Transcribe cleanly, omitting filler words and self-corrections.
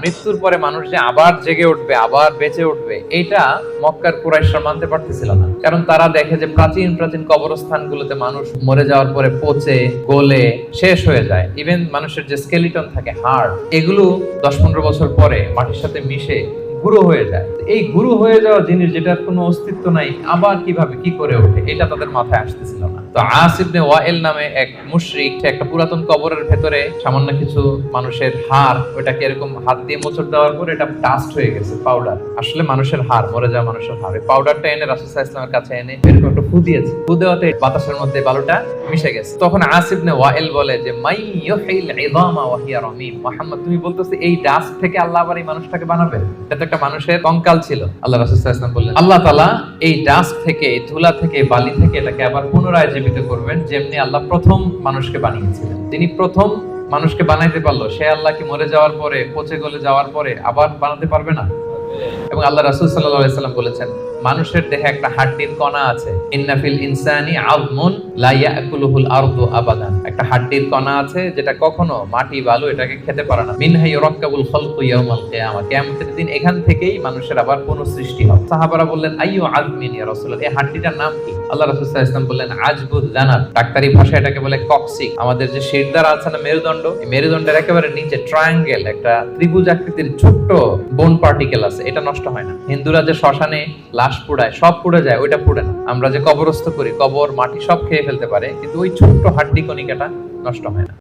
মৃত্যুর পরে মানুষ যে আবার জেগে উঠবে, আবার বেঁচে উঠবে, এটা মক্কার কুরাইশরা মানতে পারতেছিল না। কারণ তারা দেখে যে প্রাচীন প্রাচীন কবরস্থানগুলোতে মানুষ মরে যাওয়ার পরে পচে গলে শেষ হয়ে যায়। ইভেন মানুষের যে স্কেলিটন থাকে, হাড়, এগুলো 10-15 বছর পরে মাটির সাথে মিশে গুঁড়ো হয়ে যায়। এই গুঁড়ো হয়ে যাওয়া জিনিস, যেটার কোনো অস্তিত্ব নাই, আবার কিভাবে কি করে ওঠে, এটা তাদের মাথায় আসতেছিল না। তো আস ইবনে ওয়াইল নামে এক মুশরিক, সে একটা পুরাতন কবরের ভেতরে সামান্য কিছু মানুষের হাড়, ওটাকে এরকম হাত দিয়ে মোচড় দেওয়ার পর এটা ডাস্ট হয়ে গেছে, পাউডার। আসলে মানুষের হাড়, মরে যাওয়া মানুষের হাড়। এই পাউডারটা এনে রাসূল সাল্লাল্লাহু আলাইহি ওয়াসাল্লামের কাছে এনে এরকম একটা ফু দিয়েছে। ফু দেওয়াতে বাতাসের মধ্যে বালুটা মিশে গেছে। তখন আস ইবনে ওয়াইল বলে যে মাই ইউহিল ইযামা ওয়া হিয়া রামীম, মুহাম্মদ তুমি বলতেছো এই ডাস্ট থেকে আল্লাহ আবার এই মানুষটাকে বানাবে? এটা তো একটা মানুষের কঙ্কাল ছিল। আল্লাহ রাসূল সাল্লাল্লাহু আলাইহি ওয়াসাল্লাম বললেন আল্লাহ তাআলা এই ডাস্ট থেকে, এই ধুলা থেকে, বালি থেকে এটাকে আবার পুনরায় জীবিত করবেন, যেমনি আল্লাহ প্রথম মানুষকে বানিয়েছিলেন। তিনি প্রথম মানুষকে বানাইতে পারলো, সে আল্লাহ কি মরে যাওয়ার পরে, পচে গলে যাওয়ার পরে আবার বানাতে পারবে না? এবং আল্লাহ রাসূল সাল্লাল্লাহু আলাইহি ওয়াসাল্লাম বলেছেন মানুষের দেহে একটা হাড্ডির কণা আছে, ইন্না ফিল ইনসানি আযমুন লা ইয়াকুলুহুল আরদু আবাদান। একটা হাড্ডির কণা আছে যেটা কখনো মাটি বালু এটাকে খেতে পারে না। মিনহা ইউরাক্কাবুল খালকু ইয়াউমাল কিয়ামা, কিয়ামতের দিন এখান থেকেই মানুষের আবার পুনঃসৃষ্টি হবে। সাহাবারা বললেন আইয়ু আযমিন ইয়া রাসূলুল্লাহ, এই হাড্ডিটার নাম কি? আল্লাহ রাসূল সাল্লাল্লাহু আলাইহি ওয়াসাল্লাম বললেন আজবুদ জানাত। ডাক্তারি ভাষায় এটাকে বলে কক্সিক। আমাদের যে শিরদাঁড়া আছে না, মেরুদণ্ড, এই মেরুদণ্ডের একেবারে নিচে ট্রায়াঙ্গেল একটা ত্রিভুজ আকৃতির ছোট্ট বোন পার্টিকেল আছে, এটা নষ্ট হয় না। হিন্দুরা যে শ্মশানে লাশ পুড়ায়, সব পুড়ে যায়, ওইটা পুড়ে না। আমরা যে কবরস্থ করি, কবর মাটি সব খেয়ে ফেলতে পারে, কিন্তু ওই ছোট্ট হাড্ডি কণিকাটা নষ্ট হয় না।